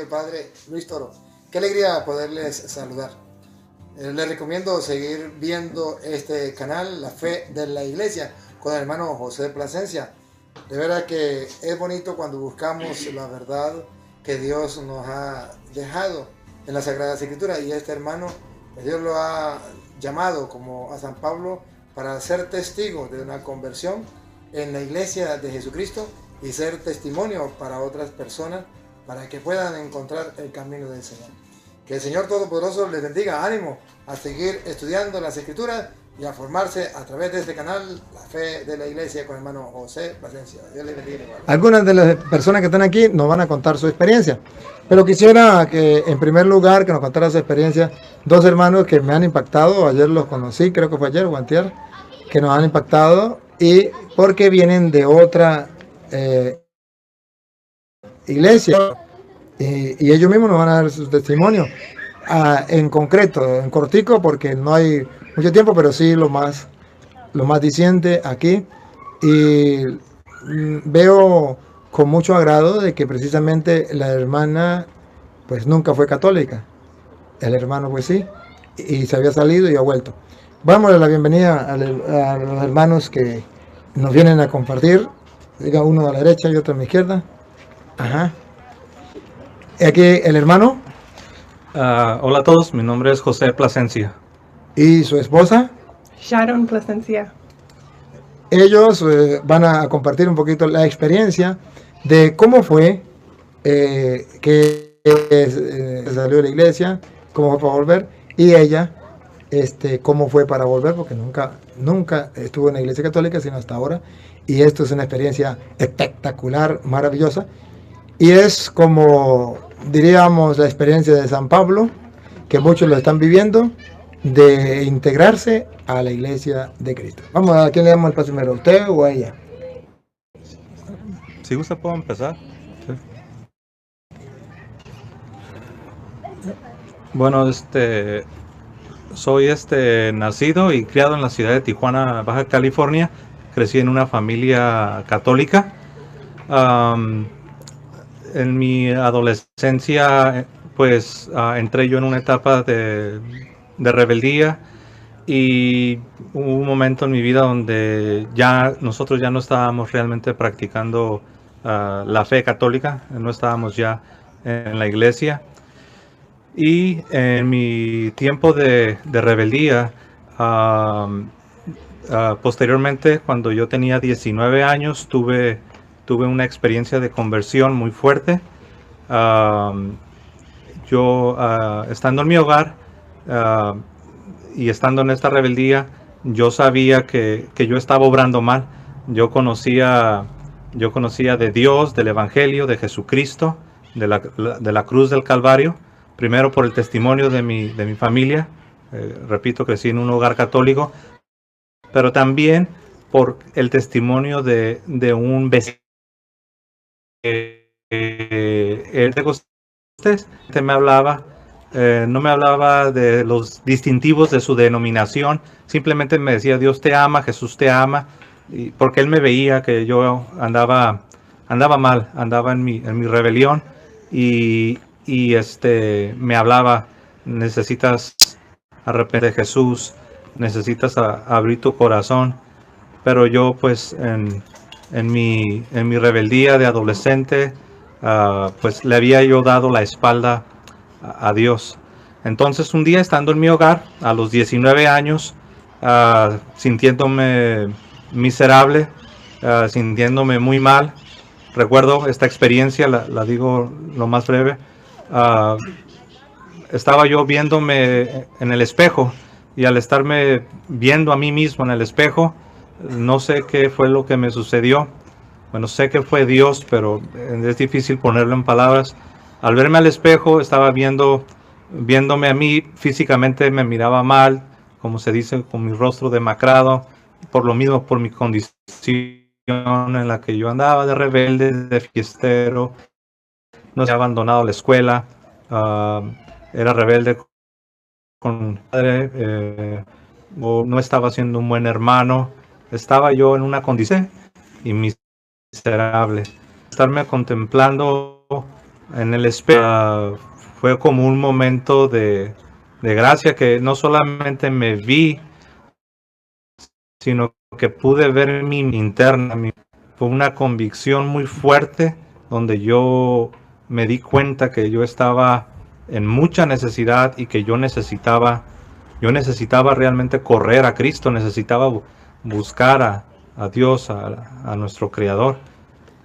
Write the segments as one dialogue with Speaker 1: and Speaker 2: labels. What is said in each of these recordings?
Speaker 1: El padre Luis Toro. Qué alegría poderles saludar. Les recomiendo seguir viendo este canal, La Fe de la Iglesia, con el hermano José Plasencia. De verdad que es bonito cuando buscamos la verdad que Dios nos ha dejado en las Sagradas Escrituras. Y este hermano, Dios lo ha llamado como a San Pablo para ser testigo de una conversión en la Iglesia de Jesucristo y ser testimonio para otras personas, para que puedan encontrar el camino del Señor. Que el Señor Todopoderoso les bendiga, ánimo a seguir estudiando las Escrituras y a formarse a través de este canal, La Fe de la Iglesia, con el hermano José Plasencia. Dios les bendiga.
Speaker 2: Algunas de las personas que están aquí nos van a contar su experiencia, pero quisiera que en primer lugar que nos contara su experiencia dos hermanos que me han impactado. Ayer los conocí, creo que fue ayer o antier, que nos han impactado, y porque vienen de otra iglesia, y ellos mismos nos van a dar su testimonio en concreto, en cortico, porque no hay mucho tiempo, pero sí lo más diciente aquí. Y veo con mucho agrado de que precisamente la hermana pues nunca fue católica, el hermano pues sí, y se había salido y ha vuelto. Vamos a dar la bienvenida a los hermanos que nos vienen a compartir. Diga uno a la derecha y otro a mi izquierda. Ajá. Aquí el hermano.
Speaker 3: Hola a todos, mi nombre es José Plasencia.
Speaker 2: ¿Y su esposa?
Speaker 4: Sharon Plasencia.
Speaker 2: Ellos van a compartir un poquito la experiencia de cómo fue que salió de la iglesia, cómo fue para volver, y ella cómo fue para volver, porque nunca estuvo en la iglesia católica, sino hasta ahora. Y esto es una experiencia espectacular, maravillosa. Y es como, diríamos, la experiencia de San Pablo, que muchos lo están viviendo, de integrarse a la iglesia de Cristo. Vamos, ¿a quién le damos el paso primero? ¿A usted o a ella?
Speaker 3: Si gusta, puedo empezar. Sí. Bueno, soy nacido y criado en la ciudad de Tijuana, Baja California. Crecí en una familia católica. En mi adolescencia, pues, entré yo en una etapa de rebeldía, y hubo un momento en mi vida donde nosotros ya no estábamos realmente practicando la fe católica, no estábamos ya en la iglesia. Y en mi tiempo de rebeldía, posteriormente, cuando yo tenía 19 años, tuve una experiencia de conversión muy fuerte. Yo, estando en mi hogar y estando en esta rebeldía, yo sabía que yo estaba obrando mal. Yo conocía de Dios, del Evangelio, de Jesucristo, de la cruz del Calvario, primero por el testimonio de mi familia. Repito, crecí en un hogar católico, pero también por el testimonio de un vecino. Él me hablaba, no me hablaba de los distintivos de su denominación, simplemente me decía: Dios te ama, Jesús te ama, porque él me veía que yo andaba mal, andaba en mi rebelión, y me hablaba: necesitas arrepentirte de Jesús, necesitas abrir tu corazón. Pero yo, pues, en mi rebeldía de adolescente, pues le había yo dado la espalda a Dios. Entonces, un día, estando en mi hogar a los 19 años, sintiéndome miserable, sintiéndome muy mal, recuerdo esta experiencia, la digo lo más breve. Estaba yo viéndome en el espejo, y al estarme viendo a mí mismo en el espejo, no sé qué fue lo que me sucedió. Bueno, sé que fue Dios, pero es difícil ponerlo en palabras. Al verme al espejo, estaba viéndome a mí, físicamente me miraba mal, como se dice, con mi rostro demacrado, por lo mismo, por mi condición en la que yo andaba, de rebelde, de fiestero. No había abandonado la escuela, era rebelde con mi padre, no estaba siendo un buen hermano. Estaba yo en una condición y miserable. Estarme contemplando en el espejo fue como un momento de gracia que no solamente me vi, sino que pude ver mi interna. Fue una convicción muy fuerte donde yo me di cuenta que yo estaba en mucha necesidad y que yo necesitaba realmente correr a Cristo, necesitaba buscar a Dios, a nuestro Creador.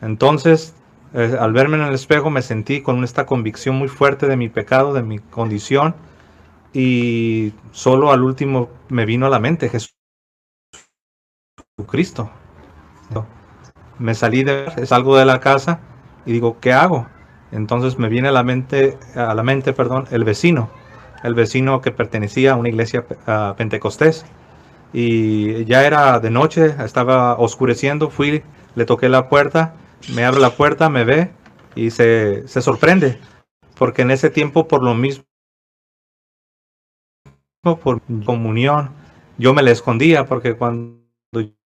Speaker 3: Entonces, al verme en el espejo me sentí con esta convicción muy fuerte de mi pecado, de mi condición, y solo al último me vino a la mente Jesucristo. Me salgo de la casa y digo, ¿qué hago? Entonces me viene a la mente, el vecino que pertenecía a una iglesia pentecostés. Y ya era de noche, estaba oscureciendo, fui, le toqué la puerta, me abre la puerta, me ve y se sorprende, porque en ese tiempo, por lo mismo, por comunión, yo me le escondía, porque cuando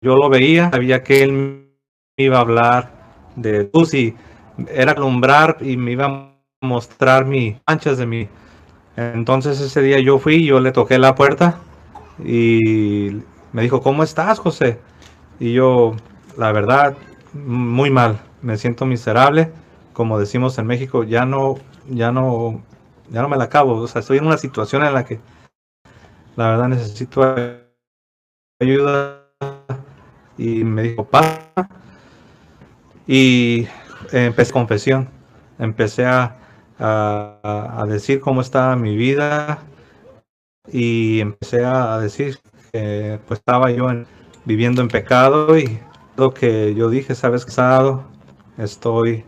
Speaker 3: yo lo veía, sabía que él me iba a hablar de luz y era alumbrar y me iba a mostrar mis manchas de mí. Entonces ese día yo le toqué la puerta y me dijo, ¿cómo estás, José? Y yo, la verdad, muy mal, me siento miserable, como decimos en México, ya no me la acabo, o sea, estoy en una situación en la que la verdad necesito ayuda. Y me dijo, pasa. Y empecé confesión, empecé a decir cómo estaba mi vida y empecé a decir que pues estaba yo viviendo en pecado, y lo que yo dije, sabes, casado, estoy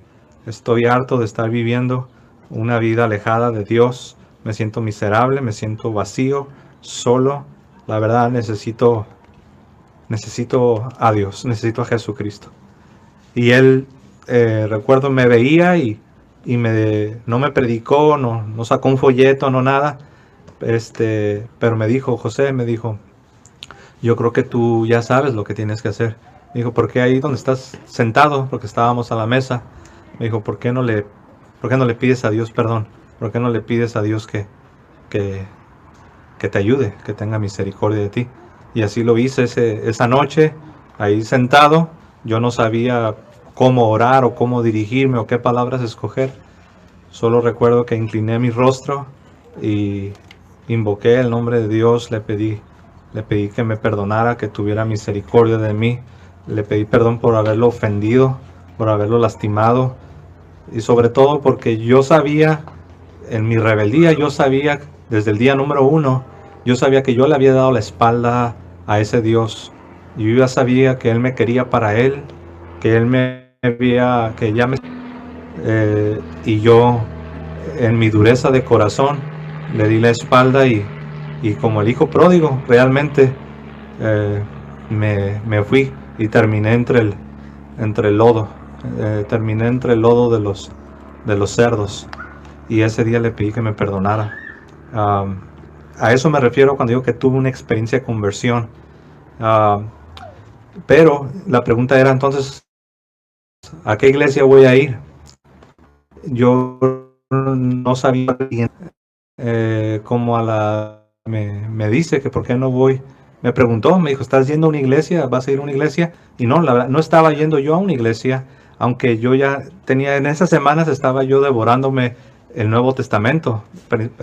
Speaker 3: harto de estar viviendo una vida alejada de Dios, me siento miserable, me siento vacío, solo, la verdad necesito a Dios, necesito a Jesucristo. Y él, recuerdo, me veía y no me predicó, no sacó un folleto, no nada, pero me dijo, José, yo creo que tú ya sabes lo que tienes que hacer. Me dijo, ¿por qué ahí donde estás sentado? Porque estábamos a la mesa. Me dijo, ¿por qué no le pides a Dios perdón? ¿Por qué no le pides a Dios que te ayude, que tenga misericordia de ti? Y así lo hice esa noche, ahí sentado. Yo no sabía cómo orar o cómo dirigirme o qué palabras escoger. Solo recuerdo que incliné mi rostro y invoqué el nombre de Dios, le pedí que me perdonara, que tuviera misericordia de mí. Le pedí perdón por haberlo ofendido, por haberlo lastimado, y sobre todo porque yo sabía, en mi rebeldía, yo sabía desde el día número 1, yo sabía que yo le había dado la espalda a ese Dios. Yo ya sabía que Él me quería para Él, que Él y yo, en mi dureza de corazón, le di la espalda y como el hijo pródigo, realmente me fui y terminé entre el lodo. Terminé entre el lodo de los cerdos. Y ese día le pedí que me perdonara. A eso me refiero cuando digo que tuve una experiencia de conversión. Pero la pregunta era entonces, ¿a qué iglesia voy a ir? Yo no sabía bien. Como me dice que por qué no voy. Me preguntó, me dijo, ¿estás yendo a una iglesia? ¿Vas a ir a una iglesia? Y no, la verdad, no estaba yendo yo a una iglesia, aunque yo ya tenía, en esas semanas estaba yo devorándome el Nuevo Testamento,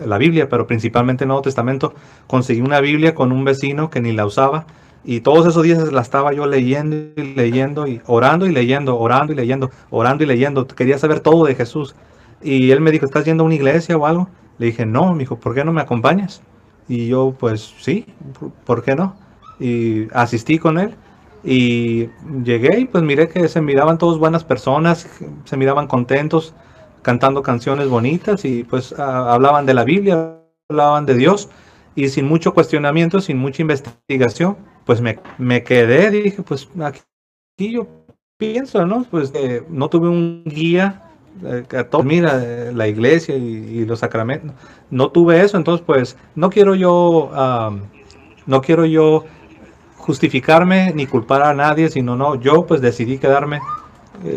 Speaker 3: la Biblia, pero principalmente el Nuevo Testamento. Conseguí una Biblia con un vecino que ni la usaba, y todos esos días la estaba yo leyendo y leyendo, y orando y leyendo, orando y leyendo, orando y leyendo. Quería saber todo de Jesús. Y él me dijo, ¿estás yendo a una iglesia o algo? Le dije, no. Me dijo, ¿por qué no me acompañas? Y yo, pues sí, ¿por qué no? Y asistí con él y llegué y pues miré que se miraban todos buenas personas, se miraban contentos, cantando canciones bonitas, y pues hablaban de la Biblia, hablaban de Dios, y sin mucho cuestionamiento, sin mucha investigación, pues me quedé. Dije, pues aquí yo pienso, ¿no? Pues no tuve un guía. Mira, la iglesia y los sacramentos, no tuve eso. Entonces pues no quiero yo justificarme ni culpar a nadie, sino yo pues decidí quedarme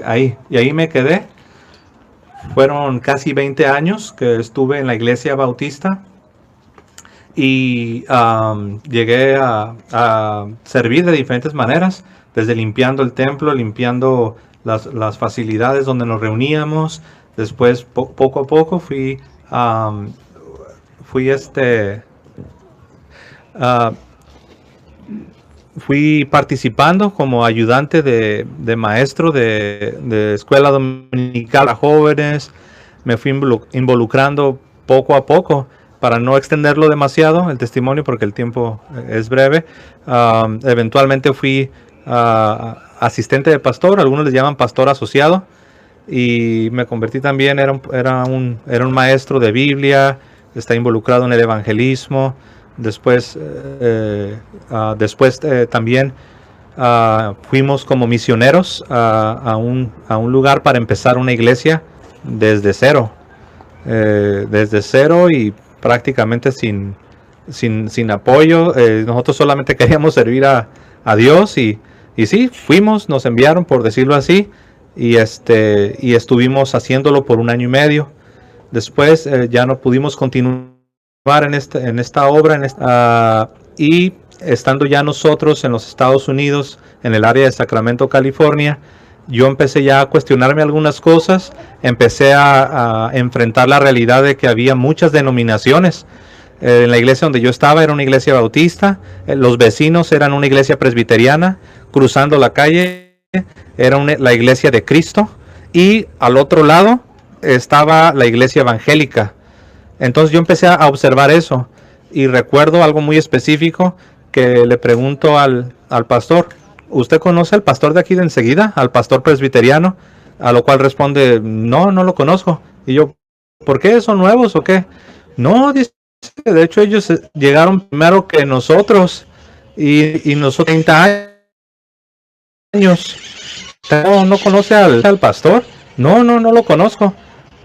Speaker 3: ahí, y ahí me quedé. Fueron casi 20 años que estuve en la iglesia bautista y llegué a servir de diferentes maneras, desde limpiando el templo, limpiando las facilidades donde nos reuníamos. Después, poco a poco, fui participando como ayudante de maestro de escuela dominical a jóvenes. Me fui involucrando poco a poco para no extenderlo demasiado el testimonio porque el tiempo es breve. Eventualmente fui asistente de pastor, algunos les llaman pastor asociado, y me convertí también, era un maestro de Biblia, está involucrado en el evangelismo. Después también fuimos como misioneros a un lugar para empezar una iglesia desde cero. Y prácticamente sin apoyo. Nosotros solamente queríamos servir a Dios y sí, fuimos, nos enviaron, por decirlo así, y estuvimos haciéndolo por 1 año y medio. Después ya no pudimos continuar en esta obra, y estando ya nosotros en los Estados Unidos, en el área de Sacramento, California, yo empecé ya a cuestionarme algunas cosas, empecé a enfrentar la realidad de que había muchas denominaciones. En la iglesia donde yo estaba era una iglesia bautista, los vecinos eran una iglesia presbiteriana, cruzando la calle era la iglesia de Cristo, y al otro lado estaba la iglesia evangélica. Entonces yo empecé a observar eso, y recuerdo algo muy específico que le pregunto al pastor: ¿usted conoce al pastor de aquí de enseguida, al pastor presbiteriano? A lo cual responde: no lo conozco. Y yo: ¿por qué? ¿Son nuevos o qué? No, dice, de hecho ellos llegaron primero que nosotros, y nosotros 30 años. ¿No conoce al pastor? No lo conozco.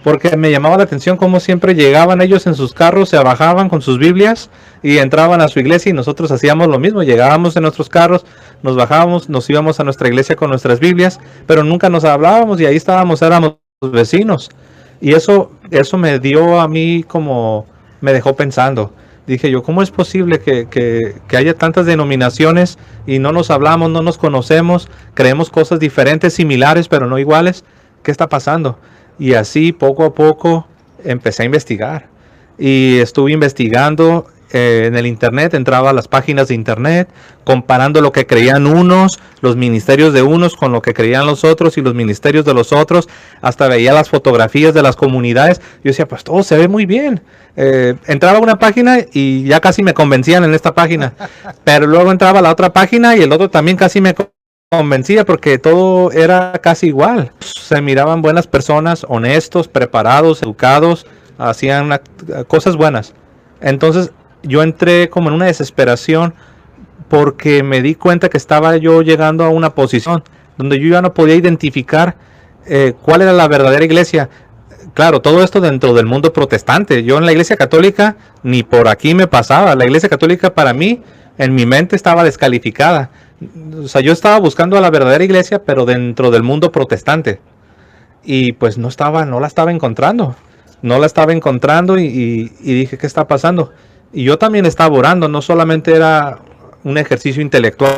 Speaker 3: Porque me llamaba la atención cómo siempre llegaban ellos en sus carros, se bajaban con sus Biblias y entraban a su iglesia, y nosotros hacíamos lo mismo. Llegábamos en nuestros carros, nos bajábamos, nos íbamos a nuestra iglesia con nuestras Biblias, pero nunca nos hablábamos, y ahí estábamos, éramos vecinos. Y eso me dio a mí, como me dejó pensando. Dije yo: ¿cómo es posible que haya tantas denominaciones y no nos hablamos, no nos conocemos, creemos cosas diferentes, similares, pero no iguales? ¿Qué está pasando? Y así poco a poco empecé a investigar, y estuve investigando en el internet. Entraba a las páginas de internet, comparando lo que creían unos, los ministerios de unos, con lo que creían los otros y los ministerios de los otros. Hasta veía las fotografías de las comunidades. Yo decía: pues todo se ve muy bien. Entraba a una página y ya casi me convencían en esta página, pero luego entraba a la otra página y el otro también casi me convencía, porque todo era casi igual. Se miraban buenas personas, honestos, preparados, educados, hacían cosas buenas. Entonces yo entré como en una desesperación, porque me di cuenta que estaba yo llegando a una posición donde yo ya no podía identificar cuál era la verdadera iglesia. Claro, todo esto dentro del mundo protestante. Yo en la iglesia católica ni por aquí me pasaba. La iglesia católica para mí, en mi mente, estaba descalificada. O sea, yo estaba buscando a la verdadera iglesia, pero dentro del mundo protestante. Y pues no la estaba encontrando. No la estaba encontrando, y dije: ¿qué está pasando? Y yo también estaba orando. No solamente era un ejercicio intelectual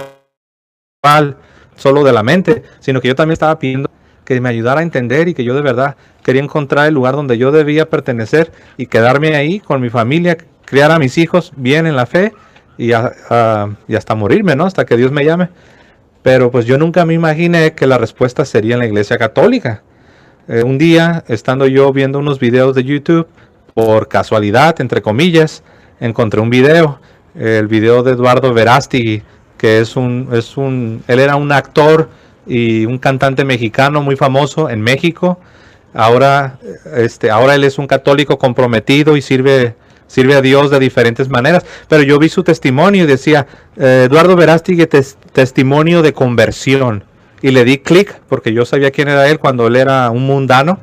Speaker 3: solo de la mente, sino que yo también estaba pidiendo que me ayudara a entender, y que yo de verdad quería encontrar el lugar donde yo debía pertenecer y quedarme ahí con mi familia, criar a mis hijos bien en la fe, y hasta morirme, ¿no? Hasta que Dios me llame. Pero pues yo nunca me imaginé que la respuesta sería en la iglesia católica. Un día, estando yo viendo unos videos de YouTube, por casualidad, entre comillas, encontré un video, el video de Eduardo Verástegui, que él era un actor y un cantante mexicano muy famoso en México. Ahora él es un católico comprometido y sirve a Dios de diferentes maneras. Pero yo vi su testimonio y decía: Eduardo Verástegui, testimonio de conversión. Y le di clic, porque yo sabía quién era él cuando él era un mundano,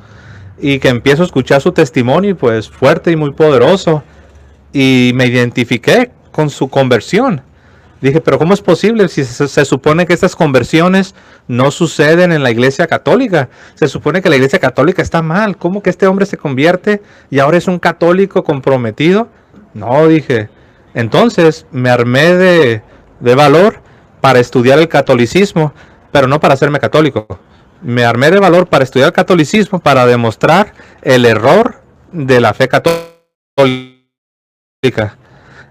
Speaker 3: y que empiezo a escuchar su testimonio, y pues fuerte y muy poderoso, y me identifiqué con su conversión. Dije, pero ¿cómo es posible si se supone que estas conversiones no suceden en la iglesia católica? Se supone que la iglesia católica está mal. ¿Cómo que este hombre se convierte y ahora es un católico comprometido? No, dije. Entonces me armé de valor para estudiar el catolicismo, pero no para hacerme católico. Me armé de valor para estudiar el catolicismo, para demostrar el error de la fe católica.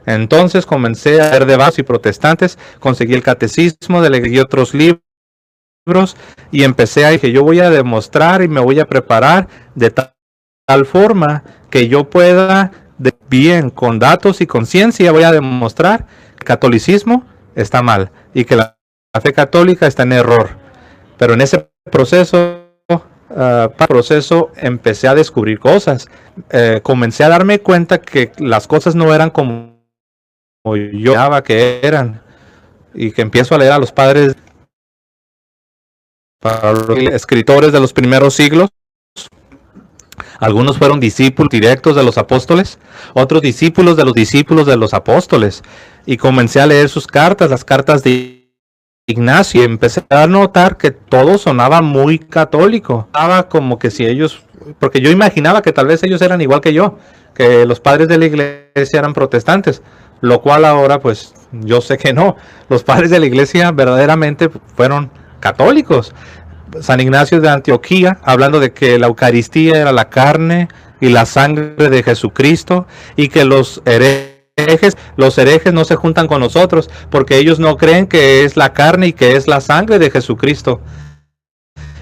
Speaker 3: Entonces comencé a ver debates y protestantes, conseguí el catecismo, leí otros libros y empecé a decir, yo voy a demostrar y me voy a preparar de tal forma que yo pueda, bien, con datos y con ciencia, voy a demostrar que el catolicismo está mal y que la fe católica está en error. Pero en ese proceso empecé a descubrir cosas. Comencé a darme cuenta que las cosas no eran como yo pensaba que eran, y que empiezo a leer a los padres, escritores de los primeros siglos. Algunos fueron discípulos directos de los apóstoles, otros discípulos de los apóstoles, y comencé a leer sus cartas, las cartas de Ignacio, y empecé a notar que todo sonaba muy católico. Estaba como que si ellos, porque yo imaginaba que tal vez ellos eran igual que yo, que los padres de la iglesia eran protestantes, lo cual ahora pues yo sé que no. Los padres de la iglesia verdaderamente fueron católicos. San Ignacio de Antioquía, hablando de que la Eucaristía era la carne y la sangre de Jesucristo, y que los herejes no se juntan con nosotros porque ellos no creen que es la carne y que es la sangre de Jesucristo.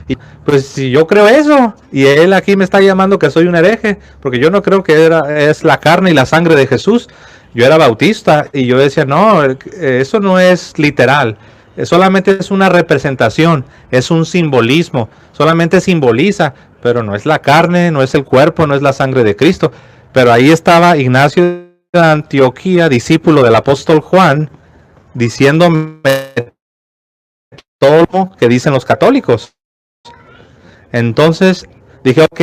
Speaker 3: Y pues si yo creo eso, y él aquí me está llamando que soy un hereje, porque yo no creo que es la carne y la sangre de Jesús. Yo era bautista y yo decía, no, eso no es literal, solamente es una representación, es un simbolismo, solamente simboliza, pero no es la carne, no es el cuerpo, no es la sangre de Cristo. Pero ahí estaba Ignacio de Antioquía, discípulo del apóstol Juan, diciéndome todo lo que dicen los católicos. Entonces dije, ok,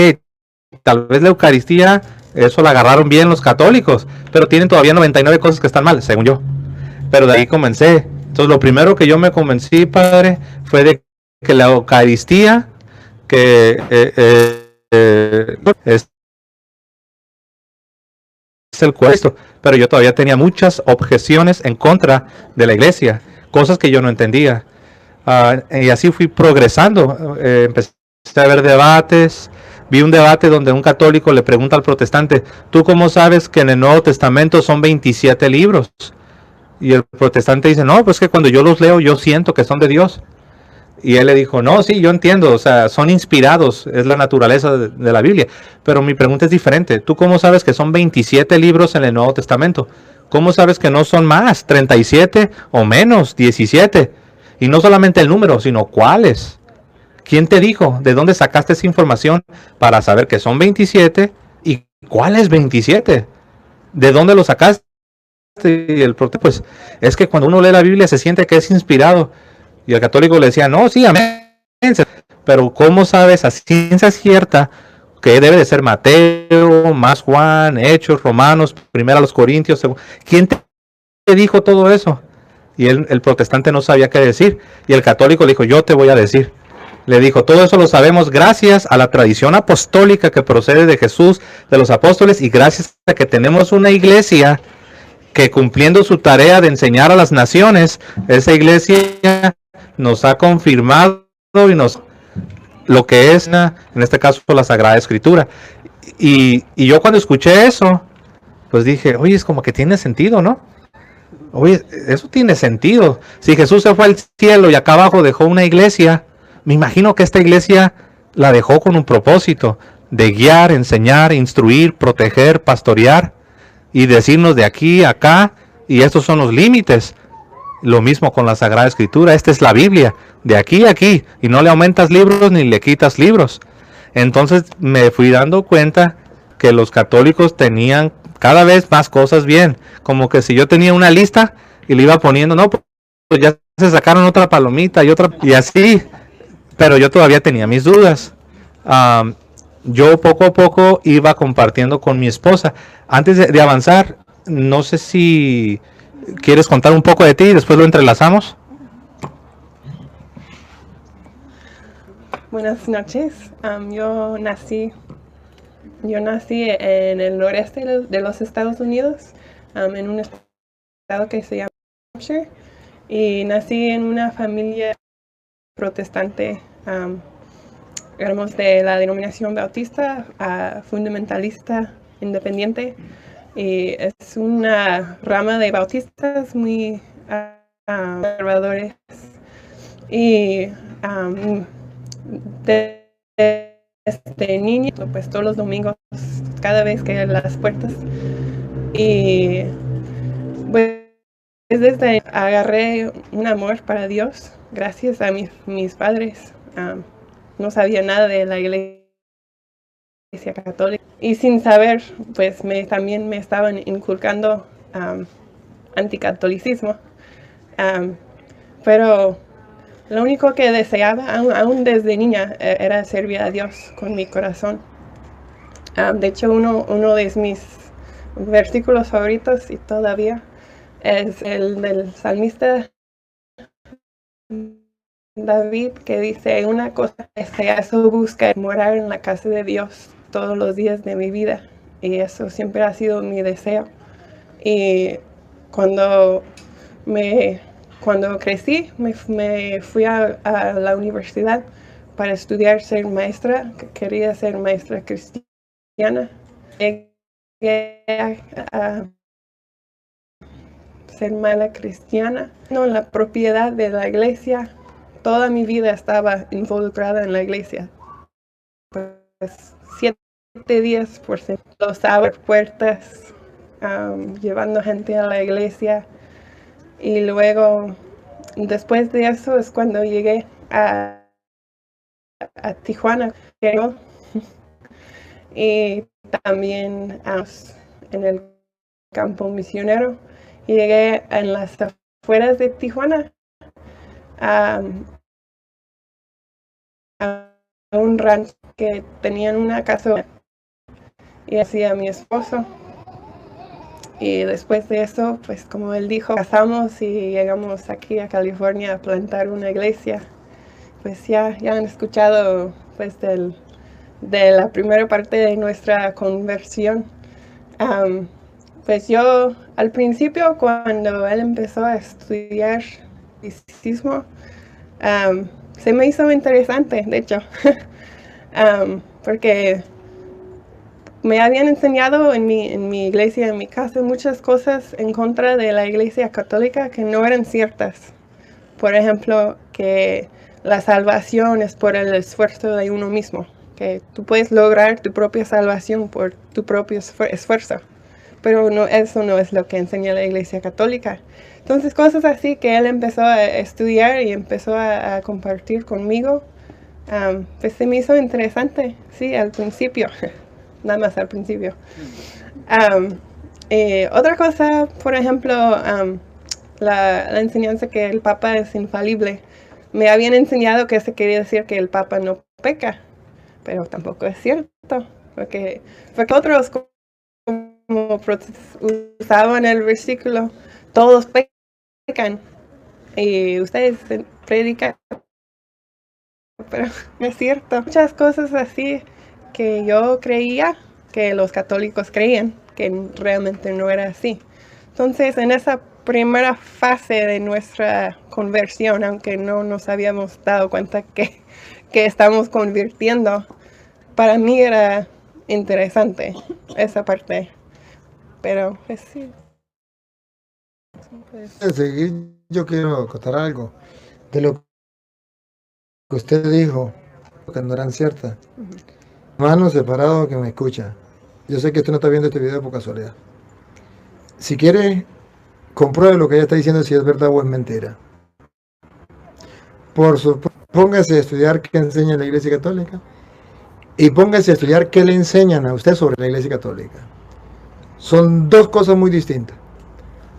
Speaker 3: tal vez la Eucaristía, eso la agarraron bien los católicos, pero tienen todavía 99 cosas que están mal, según yo. Pero de ahí comencé. Entonces lo primero que yo me convencí, padre, fue de que la Eucaristía, que es el cuerpo, pero yo todavía tenía muchas objeciones en contra de la iglesia, cosas que yo no entendía. Y así fui progresando. Empecé a ver debates. Vi un debate donde un católico le pregunta al protestante, ¿tú cómo sabes que en el Nuevo Testamento son 27 libros? Y el protestante dice, no, pues que cuando yo los leo yo siento que son de Dios. Y él le dijo, no, sí, yo entiendo, o sea, son inspirados, es la naturaleza de la Biblia. Pero mi pregunta es diferente. ¿Tú cómo sabes que son 27 libros en el Nuevo Testamento? ¿Cómo sabes que no son más, 37 o menos, 17? Y no solamente el número, sino cuáles. ¿Quién te dijo? ¿De dónde sacaste esa información para saber que son 27 y cuáles 27? ¿De dónde lo sacaste? Y el protestante, pues, es que cuando uno lee la Biblia se siente que es inspirado. Y el católico le decía, no, sí, amén. Pero ¿cómo sabes a ciencia cierta que debe de ser Mateo, más Juan, Hechos, Romanos, primero a los Corintios? ¿Quién te dijo todo eso? Y el protestante no sabía qué decir. Y el católico le dijo, yo te voy a decir. Le dijo, todo eso lo sabemos gracias a la tradición apostólica que procede de Jesús, de los apóstoles, y gracias a que tenemos una iglesia que, cumpliendo su tarea de enseñar a las naciones, esa iglesia nos ha confirmado y nos lo que es, en este caso, la Sagrada Escritura. Y yo cuando escuché eso, pues dije, oye, es como que tiene sentido, ¿no? Oye, eso tiene sentido. Si Jesús se fue al cielo y acá abajo dejó una iglesia, me imagino que esta iglesia la dejó con un propósito de guiar, enseñar, instruir, proteger, pastorear y decirnos de aquí a acá, y estos son los límites. Lo mismo con la Sagrada Escritura, esta es la Biblia, de aquí a aquí, y no le aumentas libros ni le quitas libros. Entonces me fui dando cuenta que los católicos tenían cada vez más cosas bien, como que si yo tenía una lista y le iba poniendo, no, pues ya se sacaron otra palomita y otra, y así, pero yo todavía tenía mis dudas. Yo poco a poco iba compartiendo con mi esposa. Antes de avanzar, no sé si ¿Quieres contar un poco de ti y después lo entrelazamos?
Speaker 4: Buenas noches. Yo nací en el noreste de los Estados Unidos, en un estado que se llama Hampshire, y nací en una familia protestante. Éramos de la denominación bautista, fundamentalista, independiente, y es una rama de bautistas muy conservadores. Y desde niño, pues todos los domingos, cada vez que las puertas, y pues desde agarré un amor para Dios gracias a mis padres. No sabía nada de la iglesia católica y sin saber, pues también me estaban inculcando anticatolicismo, pero lo único que deseaba, aún desde niña, era servir a Dios con mi corazón. De hecho, uno de mis versículos favoritos, y todavía, es el del salmista David, que dice: una cosa eso busca, morar en la casa de Dios todos los días de mi vida. Y eso siempre ha sido mi deseo. Y cuando crecí, me fui a la universidad para estudiar, ser maestra. Quería ser maestra cristiana. Llegué a ser maestra cristiana. No, en la propiedad de la iglesia. Toda mi vida estaba involucrada en la iglesia. Pues 7 días por semana. Los abro puertas, llevando gente a la iglesia. Y luego, después de eso, es cuando llegué a Tijuana. Y también en el campo misionero. Y llegué en las afueras de Tijuana a un rancho que tenían una casa, y así a mi esposo. Y después de eso, pues como él dijo, casamos y llegamos aquí a California a plantar una iglesia. Pues ya han escuchado pues de la primera parte de nuestra conversión. Pues yo al principio, cuando él empezó a estudiar misticismo, se me hizo interesante, de hecho, porque me habían enseñado en mi iglesia, en mi casa, muchas cosas en contra de la iglesia católica que no eran ciertas. Por ejemplo, que la salvación es por el esfuerzo de uno mismo, que tú puedes lograr tu propia salvación por tu propio esfuerzo. Pero no, eso no es lo que enseña la iglesia católica. Entonces, cosas así que él empezó a estudiar y empezó a compartir conmigo, pues se me hizo interesante, sí, al principio, nada más al principio. Otra cosa, por ejemplo, la enseñanza que el Papa es infalible. Me habían enseñado que eso quería decir que el Papa no peca, pero tampoco es cierto, porque otros como usaban el versículo, todos pecan, y ustedes predican, pero no es cierto. Muchas cosas así que yo creía que los católicos creían, que realmente no era así. Entonces, en esa primera fase de nuestra conversión, aunque no nos habíamos dado cuenta que estamos convirtiendo, para mí era interesante esa parte. Pero pues sí.
Speaker 2: Antes de seguir, yo quiero contar algo de lo que usted dijo, que no eran ciertas. Hermano separado que me escucha, yo sé que usted no está viendo este video por casualidad. Si quiere, compruebe lo que ella está diciendo, si es verdad o es mentira. Póngase a estudiar qué enseña la Iglesia Católica y póngase a estudiar qué le enseñan a usted sobre la Iglesia Católica. Son dos cosas muy distintas.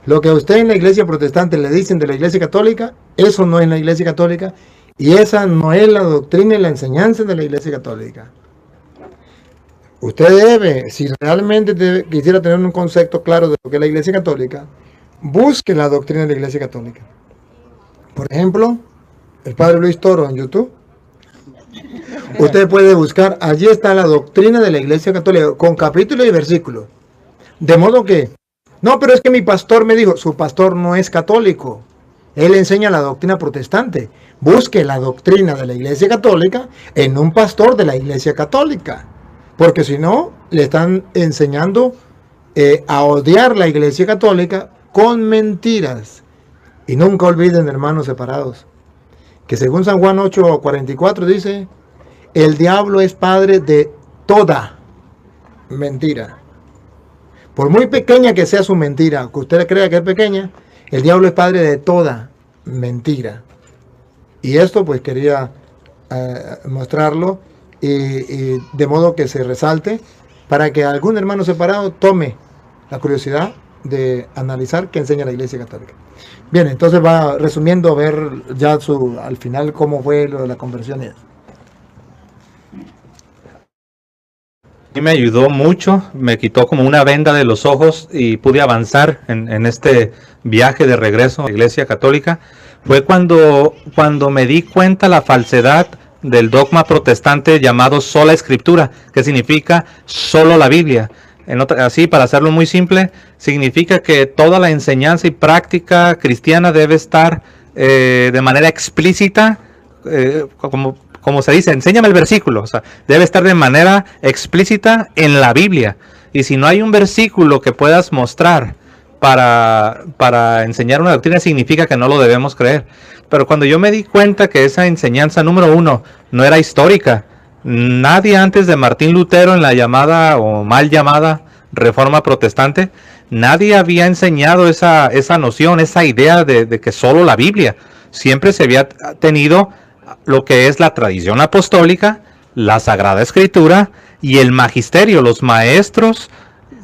Speaker 2: Lo que a usted en la iglesia protestante le dicen de la iglesia católica, eso no es la iglesia católica, y esa no es la doctrina y la enseñanza de la iglesia católica. Usted debe, si realmente quisiera tener un concepto claro de lo que es la iglesia católica, busque la doctrina de la Iglesia Católica. Por ejemplo, el Padre Luis Toro en YouTube. Usted puede buscar, allí está la doctrina de la Iglesia Católica, con capítulo y versículo. De modo que, no, pero es que mi pastor me dijo, su pastor no es católico. Él enseña la doctrina protestante. Busque la doctrina de la Iglesia Católica en un pastor de la Iglesia Católica. Porque si no, le están enseñando a odiar la Iglesia Católica con mentiras. Y nunca olviden, hermanos separados, que según San Juan 8:44 dice, el diablo es padre de toda mentira. Por muy pequeña que sea su mentira, que usted crea que es pequeña, el diablo es padre de toda mentira. Y esto pues quería mostrarlo y de modo que se resalte para que algún hermano separado tome la curiosidad de analizar qué enseña la Iglesia Católica. Bien, entonces va resumiendo, ver ya al final cómo fue lo de la conversión.
Speaker 3: Y me ayudó mucho, me quitó como una venda de los ojos y pude avanzar en este viaje de regreso a la Iglesia Católica. Fue cuando me di cuenta la falsedad del dogma protestante llamado sola escritura, que significa solo la Biblia. Así, para hacerlo muy simple, significa que toda la enseñanza y práctica cristiana debe estar de manera explícita, como se dice, enséñame el versículo, o sea, debe estar de manera explícita en la Biblia. Y si no hay un versículo que puedas mostrar para enseñar una doctrina, significa que no lo debemos creer. Pero cuando yo me di cuenta que esa enseñanza, número uno, no era histórica, nadie antes de Martín Lutero en la llamada o mal llamada Reforma Protestante, nadie había enseñado esa noción, esa idea de que solo la Biblia. Siempre se había tenido lo que es la tradición apostólica, la Sagrada Escritura y el magisterio, los maestros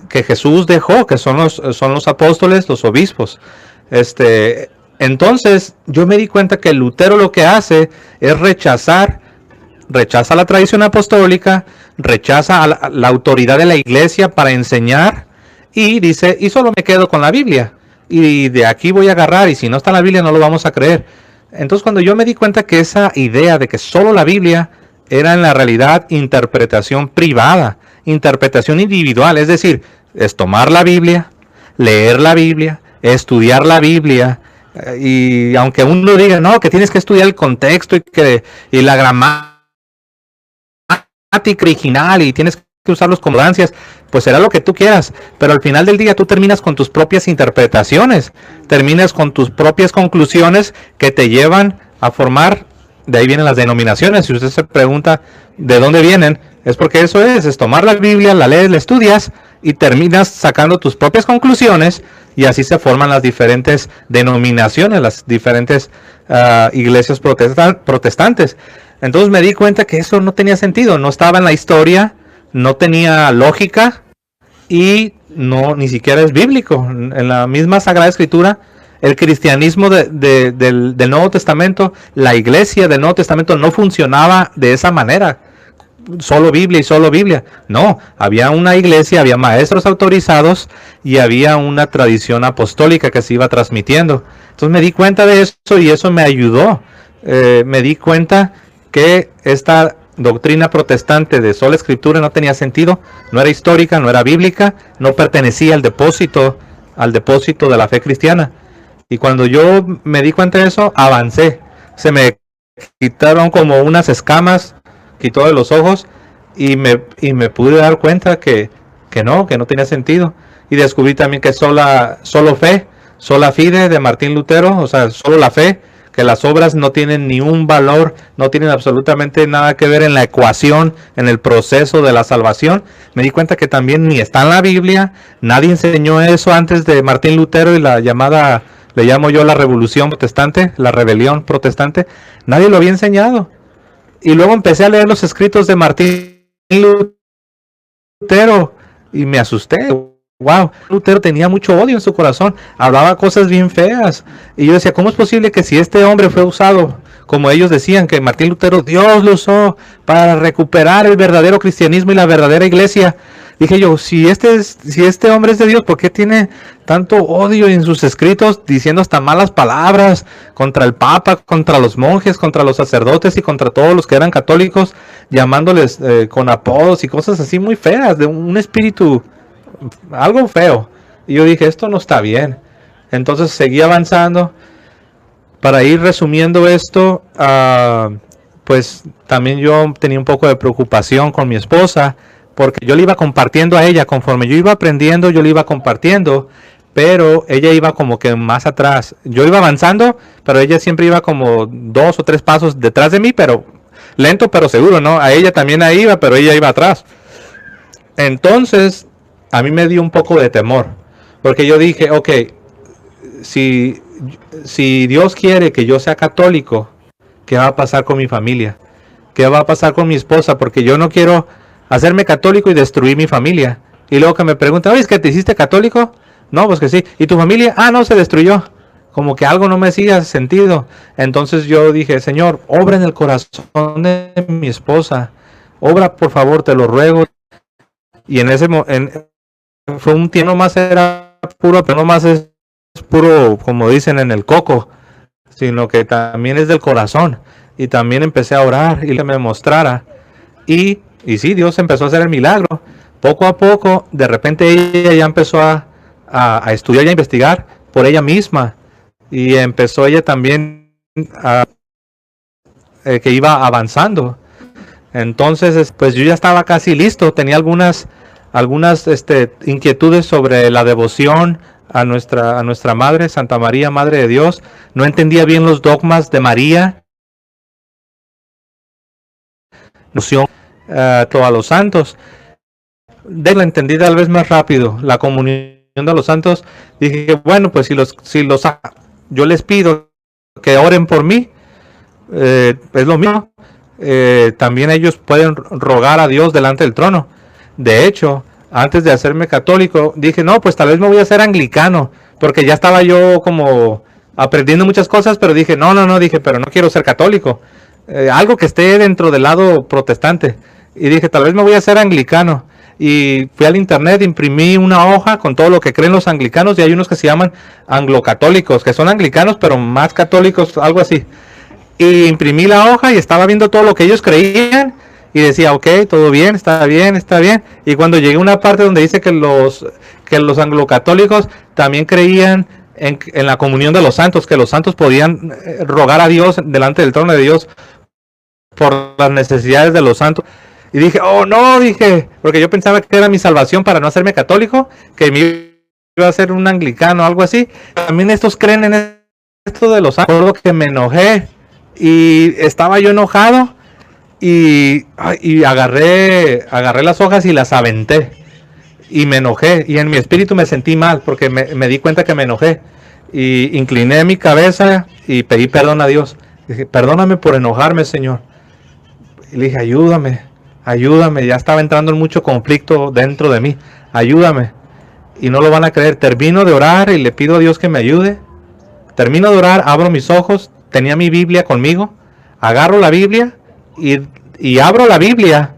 Speaker 3: que Jesús dejó, que son los apóstoles, los obispos. Entonces yo me di cuenta que Lutero lo que hace es rechaza la tradición apostólica, rechaza la autoridad de la Iglesia para enseñar y dice, y solo me quedo con la Biblia y de aquí voy a agarrar, y si no está la Biblia no lo vamos a creer. Entonces cuando yo me di cuenta que esa idea de que solo la Biblia era en la realidad interpretación privada, interpretación individual, es decir, es tomar la Biblia, leer la Biblia, estudiar la Biblia, y aunque uno diga, no, que tienes que estudiar el contexto y la gramática original y tienes que usar las concordancias, pues será lo que tú quieras, pero al final del día tú terminas con tus propias interpretaciones, terminas con tus propias conclusiones que te llevan a formar, de ahí vienen las denominaciones. Si usted se pregunta de dónde vienen, es porque eso es tomar la Biblia, la lees, la estudias y terminas sacando tus propias conclusiones, y así se forman las diferentes denominaciones, las diferentes iglesias protestantes. Entonces me di cuenta que eso no tenía sentido, no estaba en la historia, no tenía lógica y ni siquiera es bíblico. En la misma Sagrada Escritura, el cristianismo del Nuevo Testamento, la iglesia del Nuevo Testamento no funcionaba de esa manera. Solo Biblia y solo Biblia. No, había una iglesia, había maestros autorizados y había una tradición apostólica que se iba transmitiendo. Entonces me di cuenta de eso y eso me ayudó. Me di cuenta que esta doctrina protestante de sola escritura no tenía sentido, no era histórica, no era bíblica, no pertenecía al depósito de la fe cristiana. Y cuando yo me di cuenta de eso, avancé. Se me quitaron como unas escamas, quitó de los ojos y me pude dar cuenta que no tenía sentido. Y descubrí también que sola fide de Martín Lutero, o sea, solo la fe, que las obras no tienen ni un valor, no tienen absolutamente nada que ver en la ecuación, en el proceso de la salvación. Me di cuenta que también ni está en la Biblia, nadie enseñó eso antes de Martín Lutero y la llamada, le llamo yo la revolución protestante, la rebelión protestante, nadie lo había enseñado. Y luego empecé a leer los escritos de Martín Lutero y me asusté. Wow, Lutero tenía mucho odio en su corazón, hablaba cosas bien feas. Y yo decía, ¿cómo es posible que si este hombre fue usado, como ellos decían, que Martín Lutero, Dios lo usó para recuperar el verdadero cristianismo y la verdadera iglesia, Dije yo, si este hombre es de Dios, ¿por qué tiene tanto odio en sus escritos, diciendo hasta malas palabras contra el Papa, contra los monjes, contra los sacerdotes y contra todos los que eran católicos, llamándoles con apodos y cosas así muy feas, de un espíritu, algo feo? Y yo dije, esto no está bien. Entonces seguí avanzando. Para ir resumiendo esto, pues también yo tenía un poco de preocupación con mi esposa, porque yo le iba compartiendo a ella, conforme yo iba aprendiendo, yo le iba compartiendo, pero ella iba como que más atrás. Yo iba avanzando, pero ella siempre iba como 2 o 3 pasos detrás de mí, pero lento pero seguro, ¿no? A ella también ahí iba, pero ella iba atrás. Entonces, a mí me dio un poco de temor, porque yo dije, ok, si Dios quiere que yo sea católico, ¿qué va a pasar con mi familia? ¿Qué va a pasar con mi esposa? Porque yo no quiero hacerme católico y destruir mi familia. Y luego que me preguntan, oye, ¿es que te hiciste católico? No, pues que sí. ¿Y tu familia? Ah, no, se destruyó. Como que algo no me hacía sentido. Entonces yo dije, Señor, obra en el corazón de mi esposa. Obra, por favor, te lo ruego. Y en ese fue un tiempo más era puro, pero no más es puro, como dicen, en el coco, sino que también es del corazón. Y también empecé a orar y que me mostrara. Y sí, Dios empezó a hacer el milagro. Poco a poco, de repente ella ya empezó a estudiar y a investigar por ella misma. Y empezó ella también que iba avanzando. Entonces, pues yo ya estaba casi listo. Tenía algunas inquietudes sobre la devoción a nuestra Madre, Santa María, Madre de Dios. No entendía bien los dogmas de María. Noción a los santos. De la entendí tal vez más rápido. La comunión de los santos. Dije, bueno, pues yo les pido que oren por mí. Es lo mismo. También ellos pueden rogar a Dios delante del trono. De hecho, antes de hacerme católico, dije, no, pues tal vez me voy a hacer anglicano, porque ya estaba yo como aprendiendo muchas cosas, pero dije, no, dije, pero no quiero ser católico. Algo que esté dentro del lado protestante. Y dije, tal vez me voy a hacer anglicano. Y fui al internet, imprimí una hoja con todo lo que creen los anglicanos, y hay unos que se llaman anglocatólicos, que son anglicanos, pero más católicos, algo así. Y imprimí la hoja y estaba viendo todo lo que ellos creían. Y decía, ok, todo bien, está bien, está bien. Y cuando llegué a una parte donde dice que los anglocatólicos también creían en la comunión de los santos, que los santos podían rogar a Dios delante del trono de Dios por las necesidades de los santos. Y dije, oh no, dije, porque yo pensaba que era mi salvación para no hacerme católico, que me iba a ser un anglicano o algo así. También estos creen en esto de los santos. Recuerdo que me enojé y estaba yo enojado. Y agarré las hojas y las aventé y me enojé, y en mi espíritu me sentí mal porque me di cuenta que me enojé, y incliné mi cabeza y pedí perdón a Dios. Dije, perdóname por enojarme, Señor. Y le dije, ayúdame, ya estaba entrando en mucho conflicto dentro de mí, ayúdame. Y no lo van a creer, termino de orar y le pido a Dios que me ayude. Termino de orar, abro mis ojos, tenía mi Biblia conmigo, agarro la Biblia y abro la Biblia,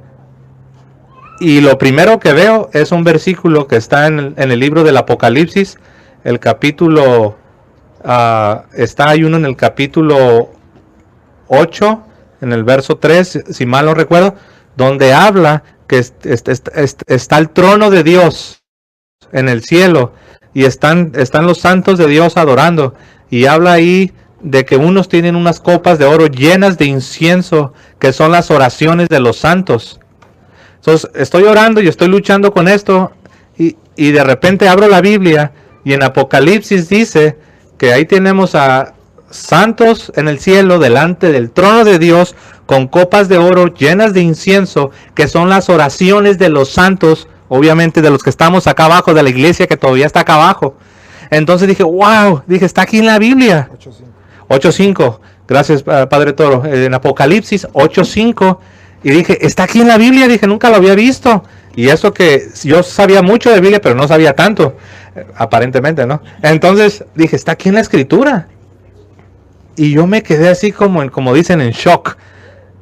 Speaker 3: y lo primero que veo es un versículo que está en el libro del Apocalipsis, el capítulo, hay uno en el capítulo 8, en el verso 3, si mal no recuerdo, donde habla que está el trono de Dios en el cielo, y están los santos de Dios adorando, y habla ahí de que unos tienen unas copas de oro llenas de incienso, que son las oraciones de los santos. Entonces estoy orando y estoy luchando con esto, y de repente abro la Biblia, y en Apocalipsis dice que ahí tenemos a santos en el cielo delante del trono de Dios con copas de oro llenas de incienso, que son las oraciones de los santos, obviamente de los que estamos acá abajo, de la iglesia que todavía está acá abajo. Entonces dije, wow, está aquí en la Biblia. 8.5, gracias Padre Toro, en Apocalipsis 8.5, y dije, está aquí en la Biblia, dije, nunca lo había visto, y eso que yo sabía mucho de Biblia, pero no sabía tanto, aparentemente, ¿no? Entonces dije, está aquí en la Escritura, y yo me quedé así como dicen, en shock,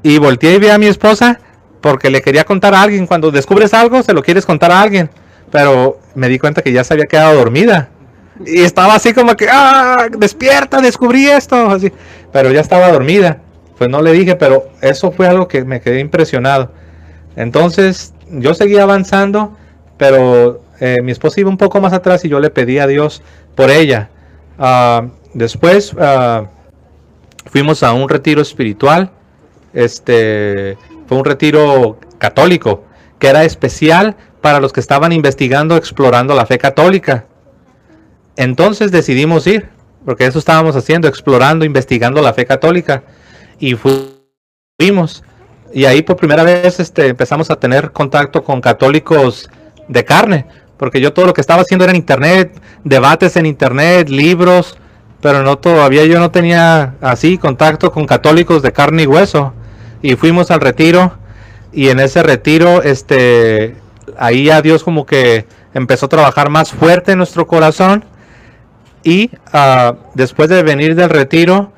Speaker 3: y volteé y vi a mi esposa, porque le quería contar a alguien. Cuando descubres algo, se lo quieres contar a alguien. Pero me di cuenta que ya se había quedado dormida. Y estaba así como que, despierta, descubrí esto. Así. Pero ya estaba dormida. Pues no le dije, pero eso fue algo que me quedé impresionado. Entonces, yo seguía avanzando, pero mi esposa iba un poco más atrás y yo le pedí a Dios por ella. Después fuimos a un retiro espiritual. Fue un retiro católico que era especial para los que estaban investigando, explorando la fe católica. Entonces decidimos ir, porque eso estábamos haciendo, explorando, investigando la fe católica. Y fuimos. Y ahí por primera vez empezamos a tener contacto con católicos de carne, porque yo todo lo que estaba haciendo era en internet, debates en internet, libros, pero no, todavía yo no tenía así contacto con católicos de carne y hueso. Y fuimos al retiro, y en ese retiro ahí ya Dios como que empezó a trabajar más fuerte en nuestro corazón. Y después de venir del retiro,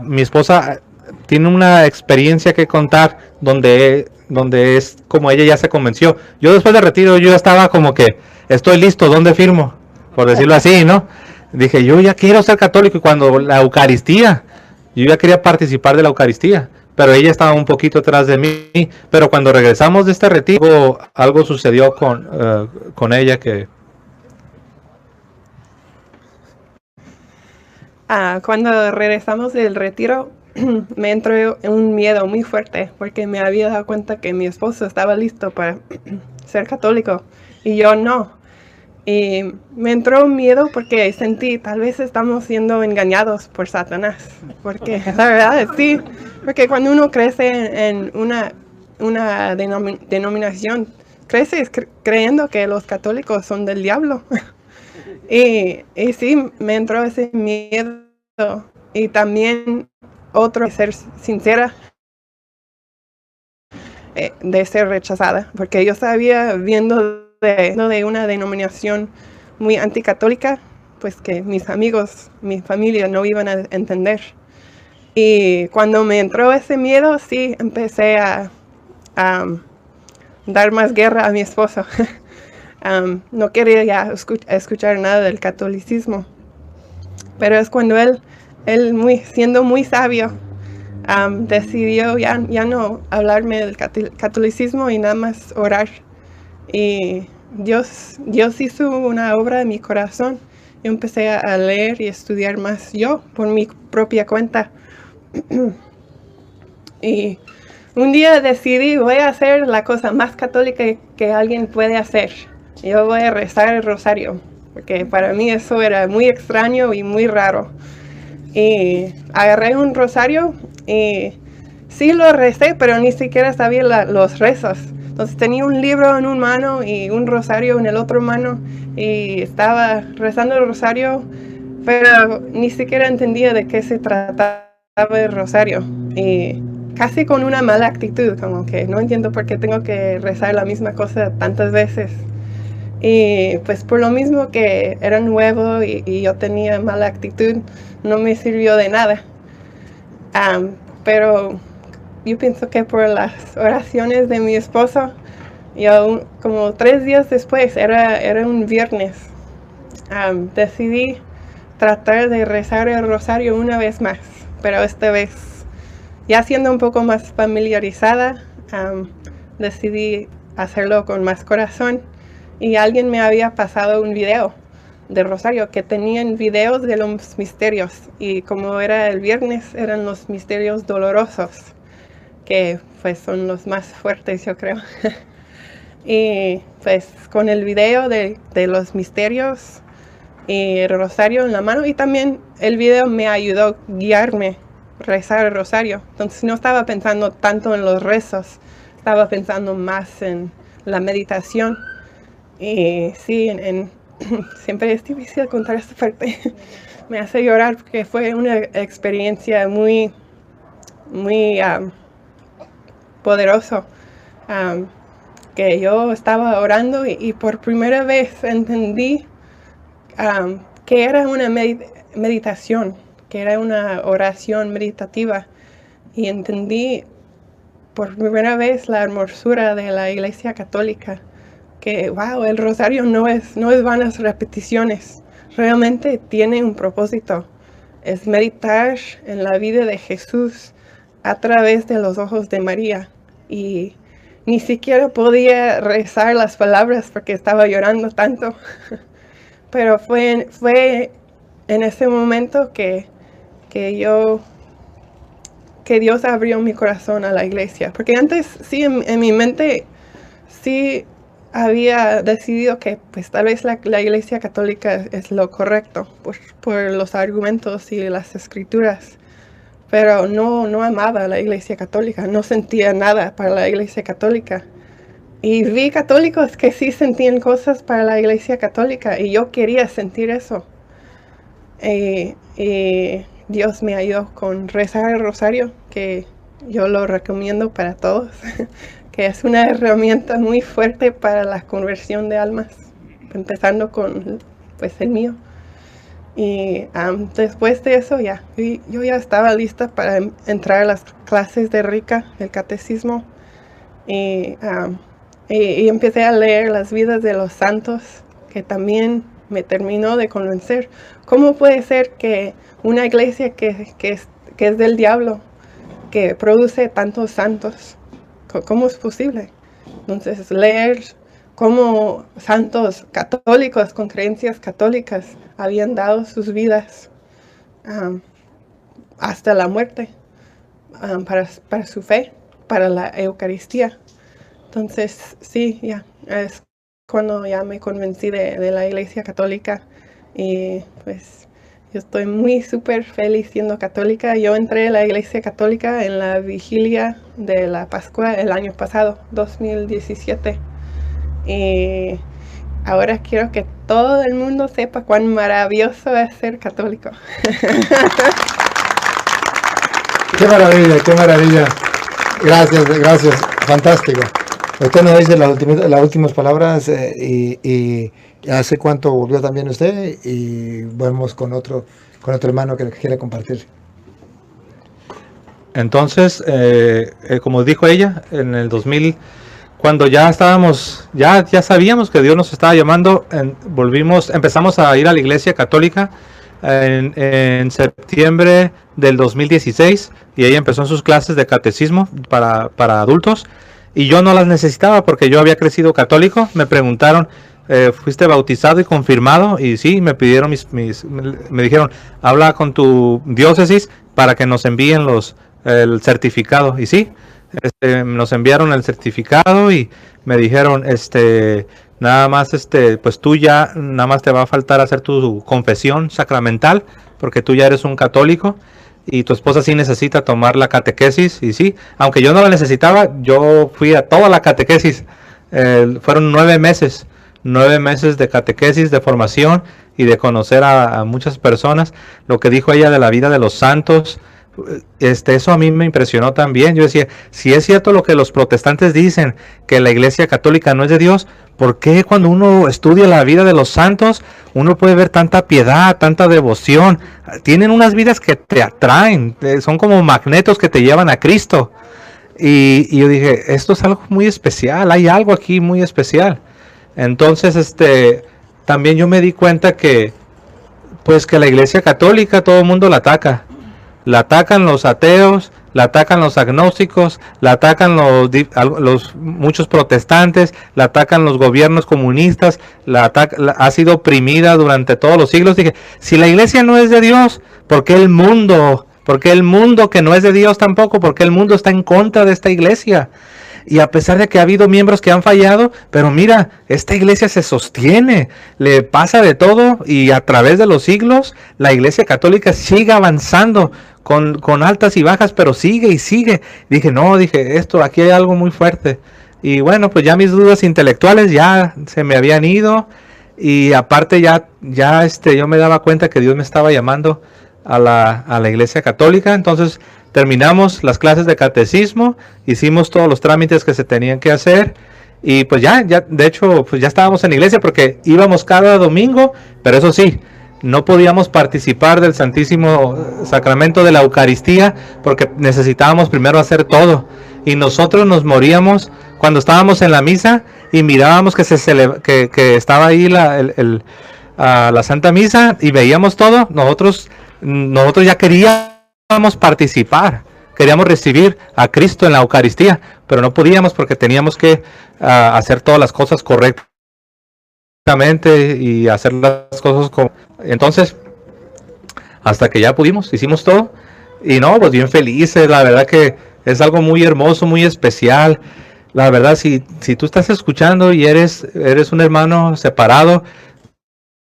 Speaker 3: mi esposa tiene una experiencia que contar donde es como ella ya se convenció. Yo después del retiro yo estaba como que estoy listo, ¿dónde firmo? Por decirlo así, ¿no? Dije, yo ya quiero ser católico. Y cuando la Eucaristía, yo ya quería participar de la Eucaristía, pero ella estaba un poquito atrás de mí. Pero cuando regresamos de este retiro, algo sucedió con ella que...
Speaker 4: Cuando regresamos del retiro, me entró un miedo muy fuerte porque me había dado cuenta que mi esposo estaba listo para ser católico y yo no. Y me entró un miedo porque sentí, tal vez estamos siendo engañados por Satanás. Porque la verdad es sí, porque cuando uno crece en una denominación, creces creyendo que los católicos son del diablo. Y sí, me entró ese miedo. Y también otro, ser sincera, de ser rechazada. Porque yo sabía, viendo de una denominación muy anticatólica, pues que mis amigos, mi familia no iban a entender. Y cuando me entró ese miedo, sí, empecé a dar más guerra a mi esposo. No quería ya escuchar nada del catolicismo. Pero es cuando él siendo muy sabio, decidió ya no hablarme del catolicismo y nada más orar. Y Dios hizo una obra en mi corazón. Yo empecé a leer y estudiar más yo por mi propia cuenta. Y un día decidí, voy a hacer la cosa más católica que alguien puede hacer. Yo voy a rezar el rosario, porque para mí eso era muy extraño y muy raro. Y agarré un rosario y sí lo recé, pero ni siquiera sabía los rezos. Entonces tenía un libro en una mano y un rosario en el otro mano y estaba rezando el rosario, pero ni siquiera entendía de qué se trataba el rosario. Y casi con una mala actitud, como que no entiendo por qué tengo que rezar la misma cosa tantas veces. Y pues por lo mismo que era nuevo y yo tenía mala actitud, no me sirvió de nada. Pero yo pienso que por las oraciones de mi esposo, yo como 3 días después, era un viernes, decidí tratar de rezar el rosario una vez más, pero esta vez ya siendo un poco más familiarizada, decidí hacerlo con más corazón. Y alguien me había pasado un video de rosario que tenían videos de los misterios, y como era el viernes, eran los misterios dolorosos, que pues son los más fuertes, yo creo. Y pues con el video de los misterios y el rosario en la mano, y también el video me ayudó a guiarme a rezar el rosario. Entonces no estaba pensando tanto en los rezos, estaba pensando más en la meditación. Y sí, siempre es difícil contar esta parte. Me hace llorar porque fue una experiencia muy, muy poderosa. Que yo estaba orando y por primera vez entendí que era una meditación, que era una oración meditativa. Y entendí por primera vez la hermosura de la Iglesia Católica. Que, wow, el rosario no es vanas repeticiones. Realmente tiene un propósito. Es meditar en la vida de Jesús a través de los ojos de María. Y ni siquiera podía rezar las palabras porque estaba llorando tanto. Pero fue en ese momento que Dios abrió mi corazón a la iglesia. Porque antes sí, en mi mente sí había decidido que pues tal vez la Iglesia Católica es lo correcto por los argumentos y las escrituras, pero no amaba a la Iglesia Católica, no sentía nada para la Iglesia Católica. Y vi católicos que sí sentían cosas para la Iglesia Católica y yo quería sentir eso. Y Dios me ayudó con rezar el rosario, que yo lo recomiendo para todos. Que es una herramienta muy fuerte para la conversión de almas, empezando con pues el mío. Y después de eso yo ya estaba lista para entrar a las clases de Rica, el catecismo, y empecé a leer las vidas de los santos, que también me terminó de convencer. ¿Cómo puede ser que una iglesia que es del diablo, que produce tantos santos? ¿Cómo es posible? Entonces, leer cómo santos católicos con creencias católicas habían dado sus vidas hasta la muerte para su fe, para la Eucaristía. Entonces, sí, es cuando ya me convencí de la Iglesia Católica y pues yo estoy muy súper feliz siendo católica. Yo entré a la Iglesia Católica en la vigilia de la Pascua el año pasado, 2017. Y ahora quiero que todo el mundo sepa cuán maravilloso es ser católico.
Speaker 2: Qué maravilla, qué maravilla. Gracias, fantástico. Usted nos dice las últimas palabras y hace cuánto volvió también usted y vamos con otro hermano que quiere compartir.
Speaker 3: Entonces, como dijo ella, en el 2000, cuando ya estábamos, ya sabíamos que Dios nos estaba llamando, empezamos a ir a la Iglesia Católica en septiembre del 2016 y ella empezó en sus clases de catecismo para adultos. Y yo no las necesitaba porque yo había crecido católico. Me preguntaron, ¿fuiste bautizado y confirmado? Y sí, me pidieron me dijeron, habla con tu diócesis para que nos envíen el certificado. Y sí, nos enviaron el certificado y me dijeron, nada más, pues tú ya, nada más te va a faltar hacer tu confesión sacramental porque tú ya eres un católico. Y tu esposa sí necesita tomar la catequesis, y sí, aunque yo no la necesitaba, yo fui a toda la catequesis. Fueron 9 meses de catequesis, de formación y de conocer a muchas personas. Lo que dijo ella de la vida de los santos, eso a mí me impresionó también. Yo decía, si es cierto lo que los protestantes dicen, que la Iglesia Católica no es de Dios, ¿por qué cuando uno estudia la vida de los santos, uno puede ver tanta piedad, tanta devoción? Tienen unas vidas que te atraen, son como magnetos que te llevan a Cristo. Y yo dije, esto es algo muy especial, hay algo aquí muy especial. Entonces, también yo me di cuenta que la Iglesia Católica todo el mundo la ataca. La atacan los ateos, la atacan los agnósticos, la atacan los muchos protestantes, la atacan los gobiernos comunistas, ha sido oprimida durante todos los siglos. Dije, si la iglesia no es de Dios, ¿por qué el mundo? ¿Por qué el mundo que no es de Dios tampoco? ¿Por qué el mundo está en contra de esta iglesia? Y a pesar de que ha habido miembros que han fallado, pero mira, esta iglesia se sostiene, le pasa de todo y a través de los siglos la Iglesia Católica sigue avanzando con altas y bajas, pero sigue y sigue. Dije, aquí hay algo muy fuerte. Y bueno, pues ya mis dudas intelectuales ya se me habían ido y aparte ya yo me daba cuenta que Dios me estaba llamando a la Iglesia Católica. Entonces terminamos las clases de catecismo, hicimos todos los trámites que se tenían que hacer y pues ya de hecho pues ya estábamos en la iglesia porque íbamos cada domingo, pero eso sí, no podíamos participar del Santísimo Sacramento de la Eucaristía porque necesitábamos primero hacer todo. Y nosotros nos moríamos cuando estábamos en la misa y mirábamos que que estaba ahí la Santa Misa y veíamos todo. Nosotros ya queríamos participar, queríamos recibir a Cristo en la Eucaristía, pero no podíamos porque teníamos que hacer todas las cosas correctamente y hacer las cosas como... Entonces, hasta que ya pudimos, hicimos todo y no, pues bien felices. La verdad que es algo muy hermoso, muy especial. La verdad, si tú estás escuchando y eres un hermano separado,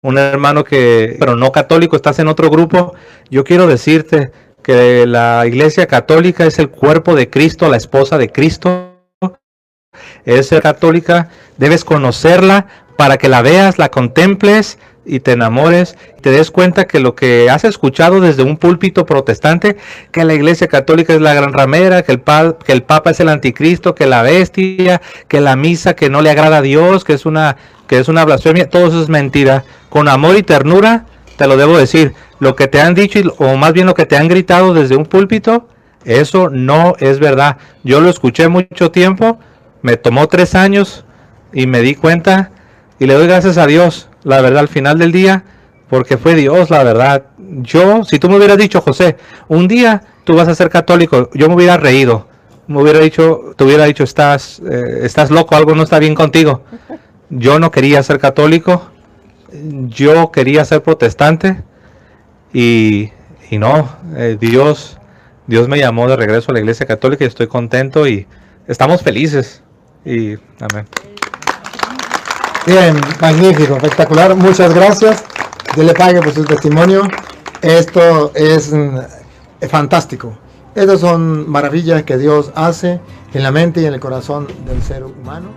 Speaker 3: un hermano pero no católico, estás en otro grupo, yo quiero decirte que la Iglesia Católica es el cuerpo de Cristo, la esposa de Cristo. Es católica, debes conocerla para que la veas, la contemples y te enamores, y te des cuenta que lo que has escuchado desde un púlpito protestante, que la Iglesia Católica es la gran ramera, que el Papa es el anticristo, que la bestia, que la misa que no le agrada a Dios, que es una blasfemia, todo eso es mentira. Con amor y ternura te lo debo decir, lo que te han dicho, o más bien lo que te han gritado desde un púlpito, eso no es verdad. Yo lo escuché mucho tiempo, me tomó 3 años y me di cuenta y le doy gracias a Dios, la verdad, al final del día, porque fue Dios, la verdad. Si tú me hubieras dicho, José, un día tú vas a ser católico, yo me hubiera reído, te hubiera dicho, estás loco, algo no está bien contigo. Yo no quería ser católico, yo quería ser protestante y no, Dios me llamó de regreso a la Iglesia Católica y estoy contento y estamos felices. Y amén.
Speaker 2: Bien, magnífico, espectacular, muchas gracias. Dios le pague por su testimonio. Esto es fantástico. Estas son maravillas que Dios hace en la mente y en el corazón del ser humano.